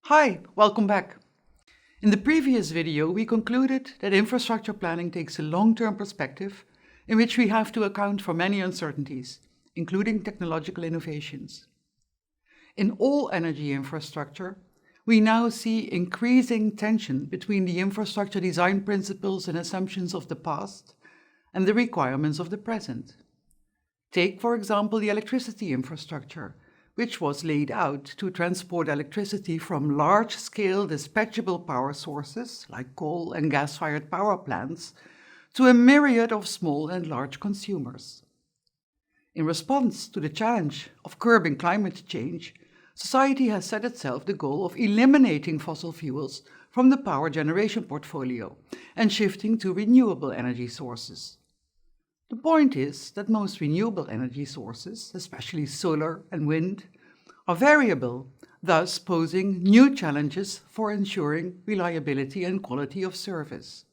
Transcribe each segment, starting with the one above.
Hi, welcome back. In the previous video, we concluded that infrastructure planning takes a long-term perspective in which we have to account for many uncertainties, including technological innovations. In all energy infrastructure, we now see increasing tension between the infrastructure design principles and assumptions of the past and the requirements of the present. Take, for example, the electricity infrastructure, which was laid out to transport electricity from large-scale dispatchable power sources, like coal and gas-fired power plants, to a myriad of small and large consumers. In response to the challenge of curbing climate change, society has set itself the goal of eliminating fossil fuels from the power generation portfolio and shifting to renewable energy sources. The point is that most renewable energy sources, especially solar and wind, are variable, thus posing new challenges for ensuring reliability and quality of service.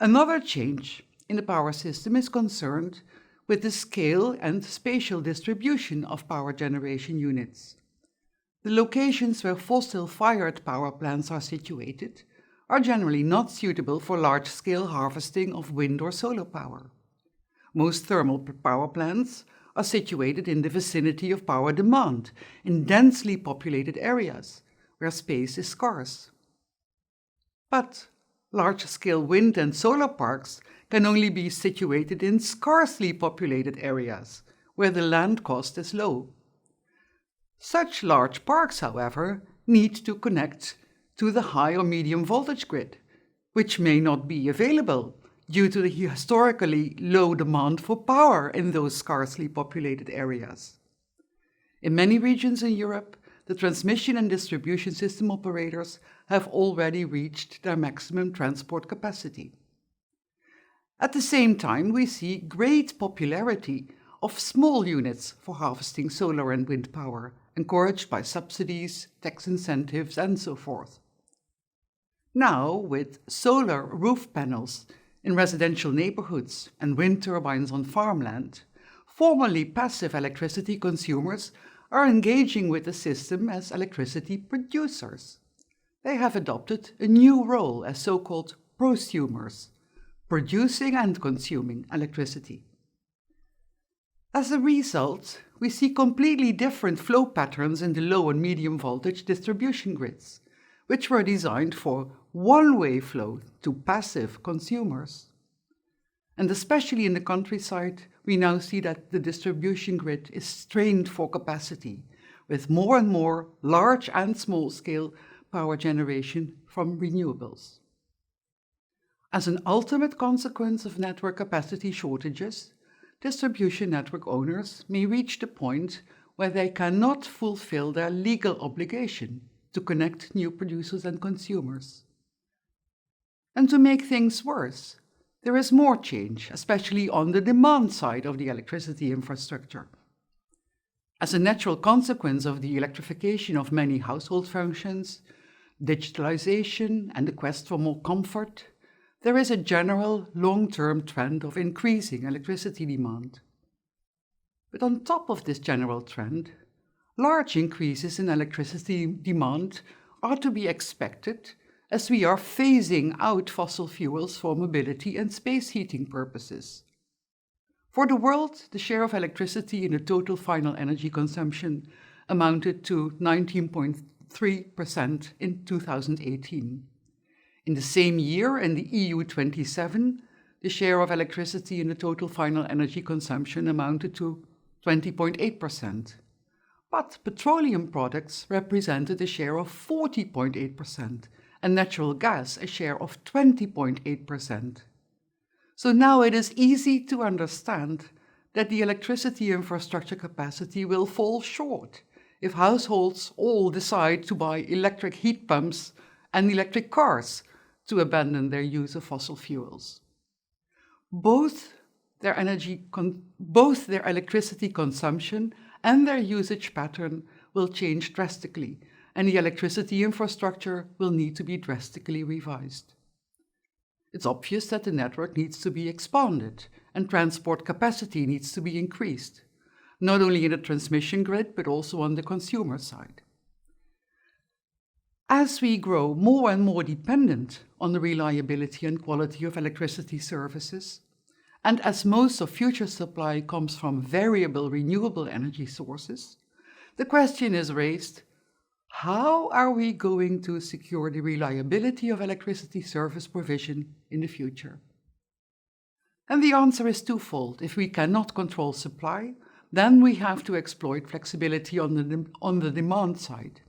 Another change in the power system is concerned with the scale and spatial distribution of power generation units. The locations where fossil-fired power plants are situated are generally not suitable for large-scale harvesting of wind or solar power. Most thermal power plants are situated in the vicinity of power demand, in densely populated areas, where space is scarce. But large-scale wind and solar parks can only be situated in sparsely populated areas, where the land cost is low. Such large parks, however, need to connect to the high or medium voltage grid, which may not be available due to the historically low demand for power in those sparsely populated areas. In many regions in Europe, the transmission and distribution system operators have already reached their maximum transport capacity. At the same time, we see great popularity of small units for harvesting solar and wind power, encouraged by subsidies, tax incentives, and so forth. Now, with solar roof panels in residential neighborhoods and wind turbines on farmland, formerly passive electricity consumers are engaging with the system as electricity producers. They have adopted a new role as so-called prosumers, producing and consuming electricity. As a result, we see completely different flow patterns in the low and medium voltage distribution grids, which were designed for one-way flow to passive consumers. And especially in the countryside, we now see that the distribution grid is strained for capacity, with more and more large and small-scale power generation from renewables. As an ultimate consequence of network capacity shortages, distribution network owners may reach the point where they cannot fulfill their legal obligation to connect new producers and consumers. And to make things worse, there is more change, especially on the demand side of the electricity infrastructure. As a natural consequence of the electrification of many household functions, digitalization, and the quest for more comfort, there is a general long-term trend of increasing electricity demand. But on top of this general trend, large increases in electricity demand are to be expected as we are phasing out fossil fuels for mobility and space heating purposes. For the world, the share of electricity in the total final energy consumption amounted to 19.3% in 2018. In the same year, in the EU 27, the share of electricity in the total final energy consumption amounted to 20.8%. But petroleum products represented a share of 40.8%, and natural gas a share of 20.8%. So now it is easy to understand that the electricity infrastructure capacity will fall short if households all decide to buy electric heat pumps and electric cars to abandon their use of fossil fuels. Both their electricity consumption and their usage pattern will change drastically, and the electricity infrastructure will need to be drastically revised. It's obvious that the network needs to be expanded and transport capacity needs to be increased, not only in the transmission grid but also on the consumer side. As we grow more and more dependent on the reliability and quality of electricity services, and as most of future supply comes from variable renewable energy sources, the question is raised, how are we going to secure the reliability of electricity service provision in the future? And the answer is twofold. If we cannot control supply, then we have to exploit flexibility on the demand side.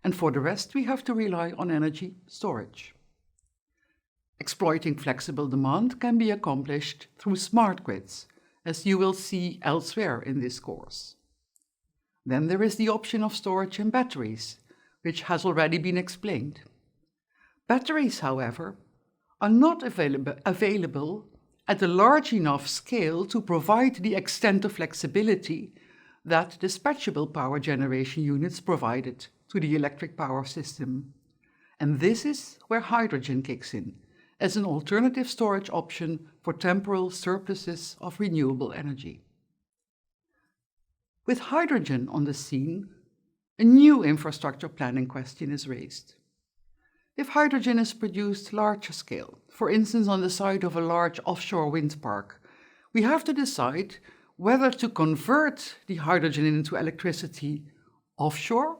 And for the rest, we have to rely on energy storage. Exploiting flexible demand can be accomplished through smart grids, as you will see elsewhere in this course. Then there is the option of storage in batteries, which has already been explained. Batteries, however, are not available at a large enough scale to provide the extent of flexibility that dispatchable power generation units provided to the electric power system. And this is where hydrogen kicks in, as an alternative storage option for temporal surpluses of renewable energy. With hydrogen on the scene, a new infrastructure planning question is raised. If hydrogen is produced larger scale, for instance on the site of a large offshore wind park, we have to decide whether to convert the hydrogen into electricity offshore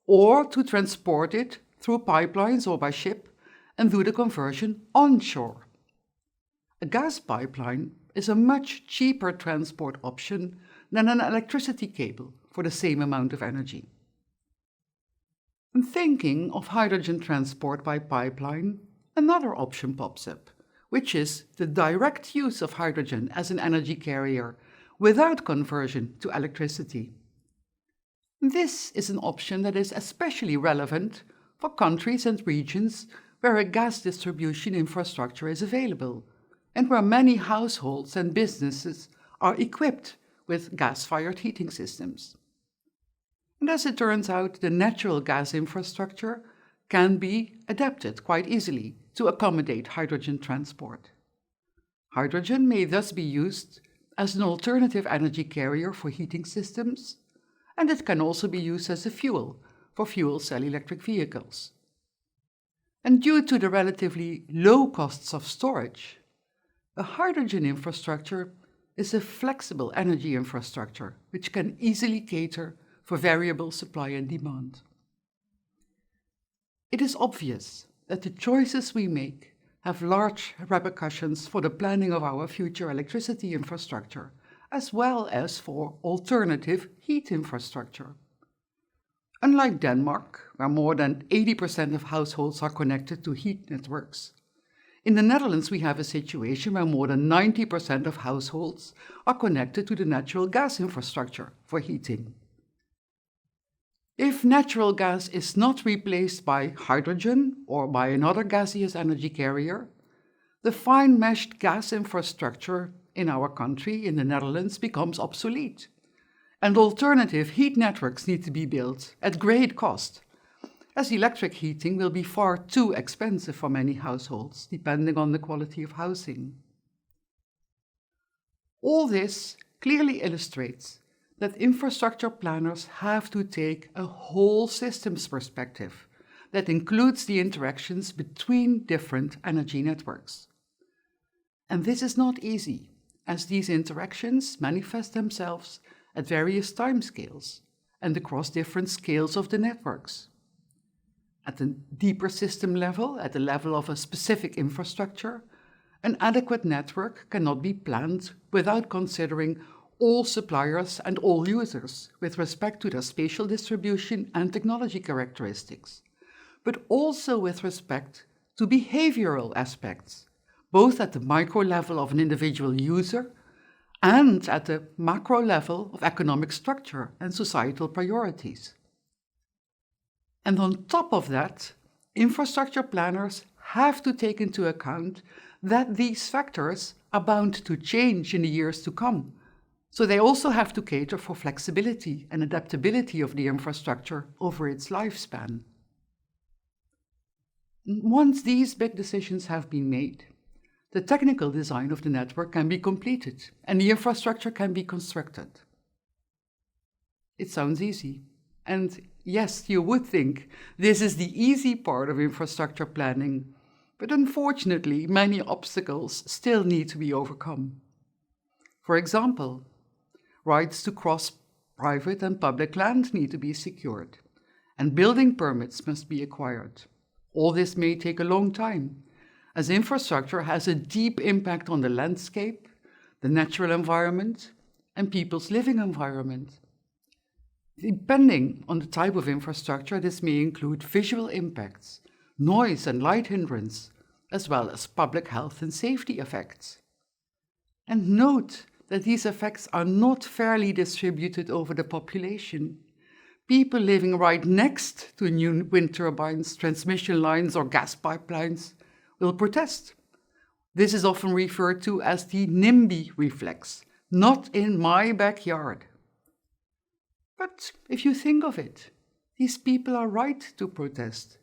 or to transport it through pipelines or by ship and do the conversion onshore. A gas pipeline is a much cheaper transport option than an electricity cable for the same amount of energy. In thinking of hydrogen transport by pipeline, another option pops up, which is the direct use of hydrogen as an energy carrier without conversion to electricity. This is an option that is especially relevant for countries and regions where a gas distribution infrastructure is available and where many households and businesses are equipped with gas-fired heating systems. And as it turns out, the natural gas infrastructure can be adapted quite easily to accommodate hydrogen transport. Hydrogen may thus be used as an alternative energy carrier for heating systems, and it can also be used as a fuel for fuel cell electric vehicles. And due to the relatively low costs of storage, a hydrogen infrastructure is a flexible energy infrastructure which can easily cater for variable supply and demand. It is obvious that the choices we make have large repercussions for the planning of our future electricity infrastructure, as well as for alternative heat infrastructure. Unlike Denmark, where more than 80% of households are connected to heat networks, in the Netherlands we have a situation where more than 90% of households are connected to the natural gas infrastructure for heating. If natural gas is not replaced by hydrogen or by another gaseous energy carrier, the fine meshed gas infrastructure in our country, in the Netherlands, becomes obsolete, and alternative heat networks need to be built at great cost, as electric heating will be far too expensive for many households, depending on the quality of housing. All this clearly illustrates that infrastructure planners have to take a whole systems perspective that includes the interactions between different energy networks. And this is not easy, as these interactions manifest themselves at various timescales and across different scales of the networks. At the deeper system level, at the level of a specific infrastructure, an adequate network cannot be planned without considering all suppliers and all users with respect to their spatial distribution and technology characteristics, but also with respect to behavioral aspects, both at the micro level of an individual user and at the macro level of economic structure and societal priorities. And on top of that, infrastructure planners have to take into account that these factors are bound to change in the years to come. So they also have to cater for flexibility and adaptability of the infrastructure over its lifespan. Once these big decisions have been made, the technical design of the network can be completed and the infrastructure can be constructed. It sounds easy, and Yes, you would think this is the easy part of infrastructure planning, but unfortunately, many obstacles still need to be overcome. For example, rights to cross private and public land need to be secured, and building permits must be acquired. All this may take a long time, as infrastructure has a deep impact on the landscape, the natural environment, and people's living environment. Depending on the type of infrastructure, this may include visual impacts, noise and light hindrance, as well as public health and safety effects. And note that these effects are not fairly distributed over the population. People living right next to new wind turbines, transmission lines, or gas pipelines will protest. This is often referred to as the NIMBY reflex, not in my backyard. But if you think of it, these people are right to protest,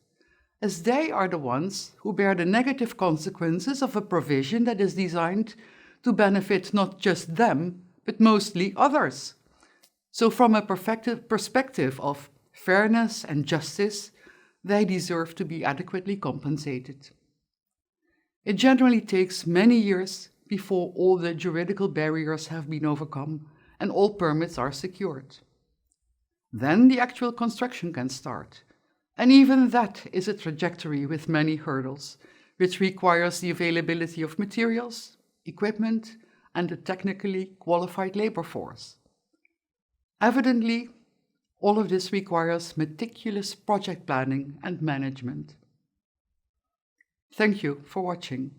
as they are the ones who bear the negative consequences of a provision that is designed to benefit not just them, but mostly others. So from a perspective of fairness and justice, they deserve to be adequately compensated. It generally takes many years before all the juridical barriers have been overcome and all permits are secured. Then the actual construction can start, and even that is a trajectory with many hurdles, which requires the availability of materials, equipment, and a technically qualified labor force. Evidently, all of this requires meticulous project planning and management. Thank you for watching.